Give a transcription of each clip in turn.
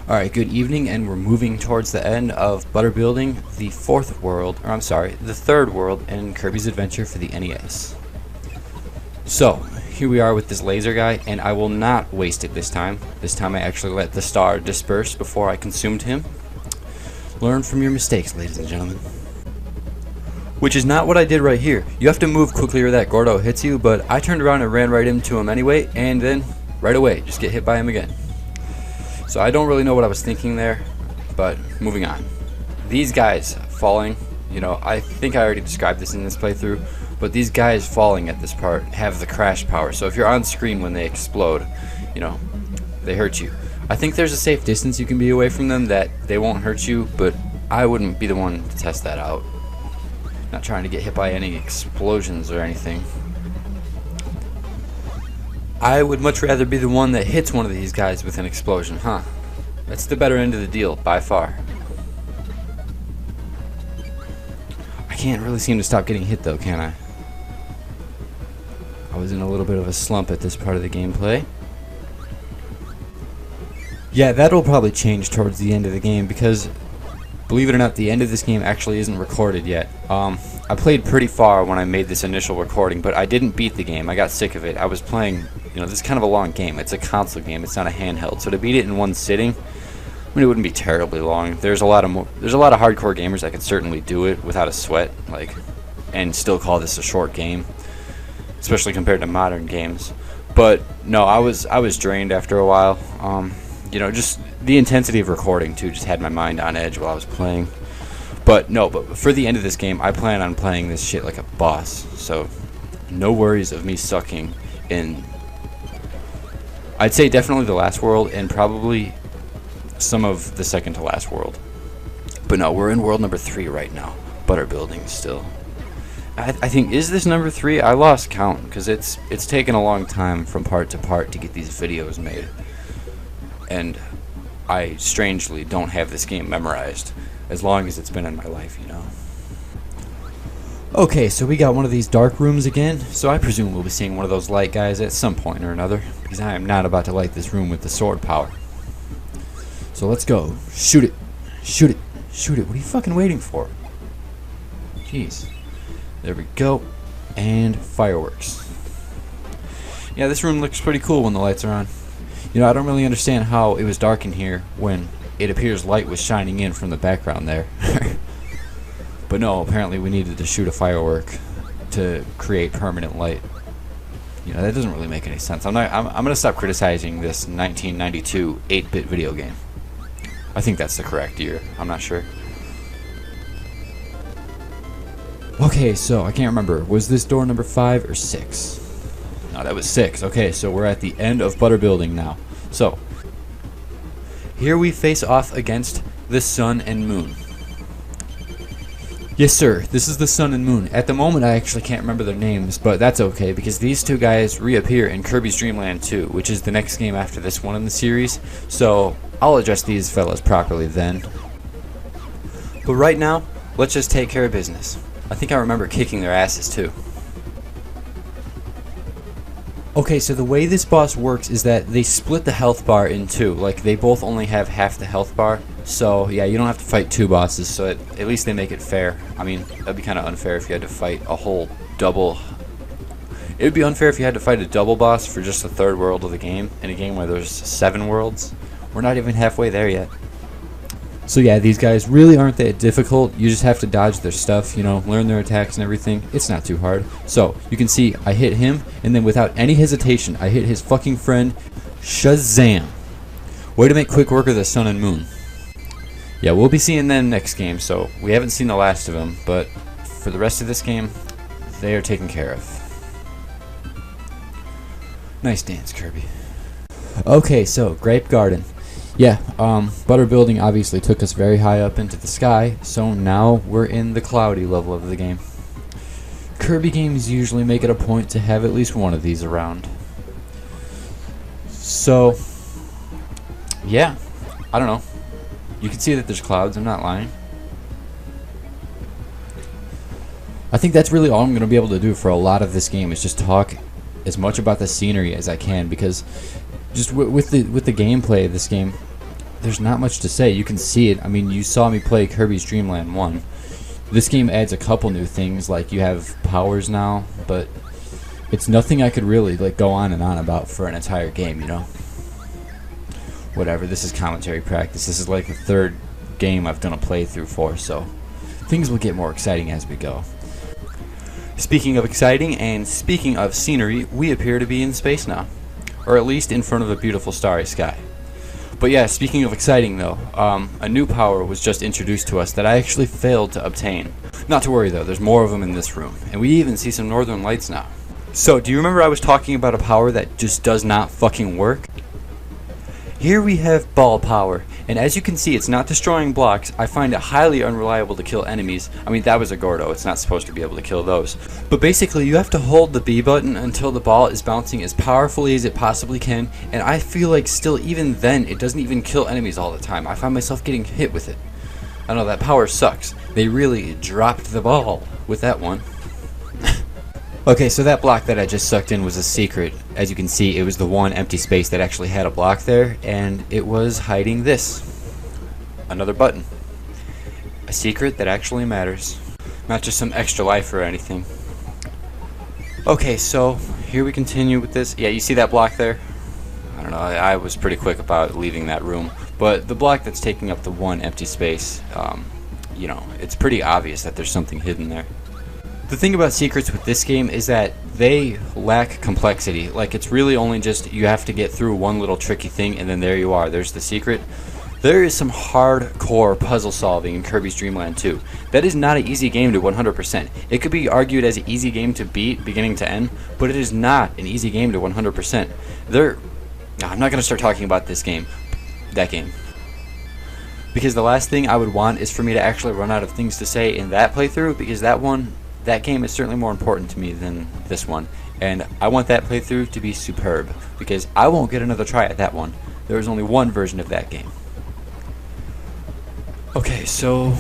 Alright, good evening, and we're moving towards the end of butter building the the third world in Kirby's Adventure for the NES. So, here we are with this laser guy, and I will not waste it this time. This time I actually let the star disperse before I consumed him. Learn from your mistakes, ladies and gentlemen. Which is not what I did right here. You have to move quickly or that Gordo hits you, but I turned around and ran right into him anyway, and then right away, just get hit by him again. So I don't really know what I was thinking there, but moving on. These guys falling, I think I already described this in this playthrough, but these guys falling at this part have the crash power. So if you're on screen when they explode, they hurt you. I think there's a safe distance you can be away from them that they won't hurt you, but I wouldn't be the one to test that out. Not trying to get hit by any explosions or anything. I would much rather be the one that hits one of these guys with an explosion, huh? That's the better end of the deal, by far. I can't really seem to stop getting hit though, can I? I was in a little bit of a slump at this part of the gameplay. Yeah, that'll probably change towards the end of the game because, believe it or not, the end of this game actually isn't recorded yet. I played pretty far when I made this initial recording, but I didn't beat the game. I got sick of it. I was playing, this is kind of a long game. It's a console game. It's not a handheld. So to beat it in one sitting, it wouldn't be terribly long. There's a lot of hardcore gamers that could certainly do it without a sweat, and still call this a short game, especially compared to modern games. But no, I was drained after a while. Just the intensity of recording too just had my mind on edge while I was playing. But for the end of this game, I plan on playing this shit like a boss. So no worries of me sucking in, I'd say definitely the last world and probably some of the second to last world. But no, we're in world number 3 right now. Butter building still. I think, is this number 3? I lost count because it's taken a long time from part to part to get these videos made. And I strangely don't have this game memorized as long as it's been in my life, Okay, so we got one of these dark rooms again, so I presume we'll be seeing one of those light guys at some point or another, because I am not about to light this room with the sword power. So let's go. Shoot it. Shoot it. Shoot it. What are you fucking waiting for? Jeez. There we go. And fireworks. Yeah, this room looks pretty cool when the lights are on. I don't really understand how it was dark in here when it appears light was shining in from the background there. But no, apparently we needed to shoot a firework to create permanent light. That doesn't really make any sense. I'm gonna stop criticizing this 1992 8-bit video game. I think that's the correct year. I'm not sure. Okay, so I can't remember. Was this door number 5 or 6? No, that was 6. Okay, so we're at the end of butter building now. So, here we face off against the sun and moon. Yes, sir, this is the sun and moon. At the moment, I actually can't remember their names, but that's okay, because these two guys reappear in Kirby's Dream Land 2, which is the next game after this one in the series, so I'll address these fellas properly then. But right now, let's just take care of business. I think I remember kicking their asses too. Okay, so the way this boss works is that they split the health bar in two. They both only have half the health bar. So, yeah, you don't have to fight two bosses, so at least they make it fair. I mean, that'd be kind of unfair if you had to fight a whole double. It would be unfair if you had to fight a double boss for just the third world of the game, in a game where there's 7 worlds. We're not even halfway there yet. So yeah, these guys really aren't that difficult. You just have to dodge their stuff, learn their attacks and everything. It's not too hard. So, you can see I hit him, and then without any hesitation, I hit his fucking friend, Shazam. Way to make quick work of the sun and moon. Yeah, we'll be seeing them next game, so we haven't seen the last of them, but for the rest of this game, they are taken care of. Nice dance, Kirby. Okay, so, Grape Garden. Yeah, butter building obviously took us very high up into the sky, so now we're in the cloudy level of the game. Kirby games usually make it a point to have at least one of these around. So, yeah, I don't know. You can see that there's clouds, I'm not lying. I think that's really all I'm going to be able to do for a lot of this game is just talk as much about the scenery as I can, because just with the gameplay of this game, there's not much to say. You can see it. I mean, you saw me play Kirby's Dream Land 1. This game adds a couple new things, like you have powers now, but it's nothing I could really like go on and on about for an entire game, you know? Whatever, this is commentary practice. This is like the third game I've done a playthrough for, so things will get more exciting as we go. Speaking of exciting and speaking of scenery, we appear to be in space now. Or at least in front of a beautiful starry sky. But yeah, speaking of exciting though, a new power was just introduced to us that I actually failed to obtain. Not to worry though, there's more of them in this room. And we even see some northern lights now. So, do you remember I was talking about a power that just does not fucking work? Here we have ball power, and as you can see, it's not destroying blocks. I find it highly unreliable to kill enemies. I mean, that was a Gordo, it's not supposed to be able to kill those. But basically, you have to hold the B button until the ball is bouncing as powerfully as it possibly can, and I feel like still, even then, it doesn't even kill enemies all the time. I find myself getting hit with it. I know, that power sucks. They really dropped the ball with that one. Okay, so that block that I just sucked in was a secret. As you can see, it was the one empty space that actually had a block there, and it was hiding this. Another button. A secret that actually matters. Not just some extra life or anything. Okay, so here we continue with this. Yeah, you see that block there? I don't know, I was pretty quick about leaving that room. But the block that's taking up the one empty space, you know, it's pretty obvious that there's something hidden there. The thing about secrets with this game is that they lack complexity. Like, it's really only just you have to get through one little tricky thing and then there you are, there's the secret. There is some hardcore puzzle solving in Kirby's Dream Land 2. That is not an easy game to 100%. It could be argued as an easy game to beat beginning to end, but it is not an easy game to 100%. I'm not going to start talking about this game, that game. Because the last thing I would want is for me to actually run out of things to say in that playthrough, because that game is certainly more important to me than this one, and I want that playthrough to be superb, because I won't get another try at that one. There is only one version of that game. Okay, so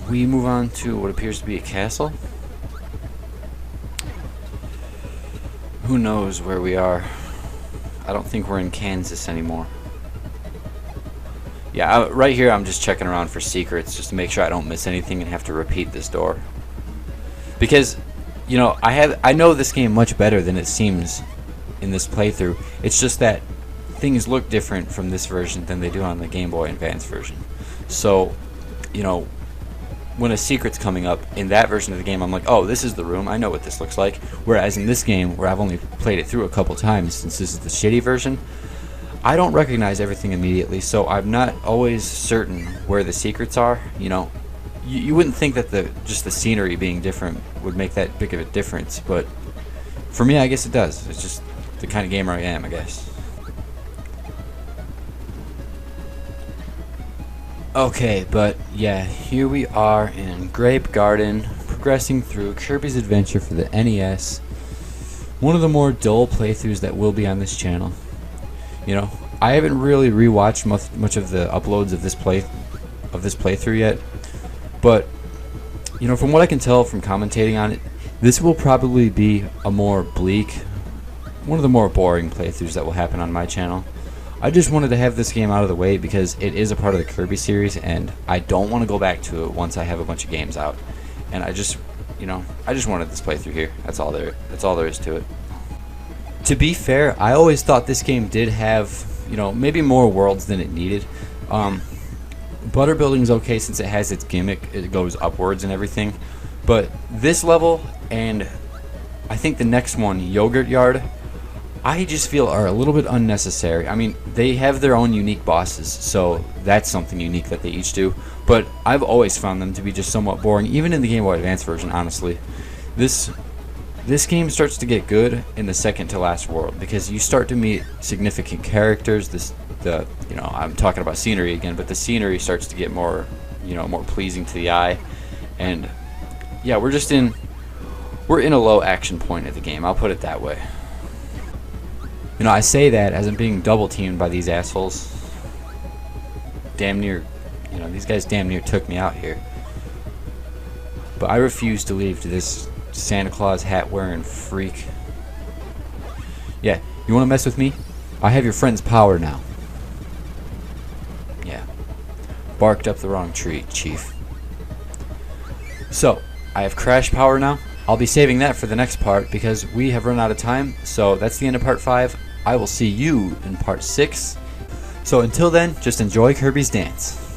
we move on to what appears to be a castle. Who knows where we are? I don't think we're in Kansas anymore. Yeah, right here I'm just checking around for secrets, just to make sure I don't miss anything and have to repeat this door. Because, you know, I know this game much better than it seems in this playthrough. It's just that things look different from this version than they do on the Game Boy Advance version. So, you know, when a secret's coming up in that version of the game, I'm like, oh, this is the room, I know what this looks like. Whereas in this game, where I've only played it through a couple times since this is the shitty version, I don't recognize everything immediately, so I'm not always certain where the secrets are, you know. You wouldn't think that just the scenery being different would make that big of a difference, but for me, I guess it does. It's just the kind of gamer I am, I guess. Okay, but yeah, here we are in Grape Garden, progressing through Kirby's Adventure for the NES. One of the more dull playthroughs that will be on this channel. You know, I haven't really rewatched much of the uploads of this playthrough yet. But, you know, from what I can tell from commentating on it, this will probably be a more bleak, one of the more boring playthroughs that will happen on my channel. I just wanted to have this game out of the way because it is a part of the Kirby series, and I don't want to go back to it once I have a bunch of games out. And I just wanted this playthrough here. That's all there is to it. To be fair, I always thought this game did have, you know, maybe more worlds than it needed. Butter building's okay since it has its gimmick, it goes upwards and everything, but this level and I think the next one, Yogurt Yard, I just feel are a little bit unnecessary. I mean, they have their own unique bosses, so that's something unique that they each do, but I've always found them to be just somewhat boring, even in the Game Boy Advance version, honestly. This game starts to get good in the second to last world, because you start to meet significant characters. You know, I'm talking about scenery again, but the scenery starts to get more, you know, more pleasing to the eye, and yeah, we're in a low action point of the game. I'll put it that way. You know, I say that as I'm being double teamed by these assholes. Damn near, you know, these guys damn near took me out here. But I refuse to leave to this Santa Claus hat wearing freak. Yeah, you want to mess with me? I have your friend's power now. Yeah. Barked up the wrong tree, Chief. So, I have crash power now. I'll be saving that for the next part because we have run out of time. So that's the end of part 5. I will see you in part 6. So until then, just enjoy Kirby's dance.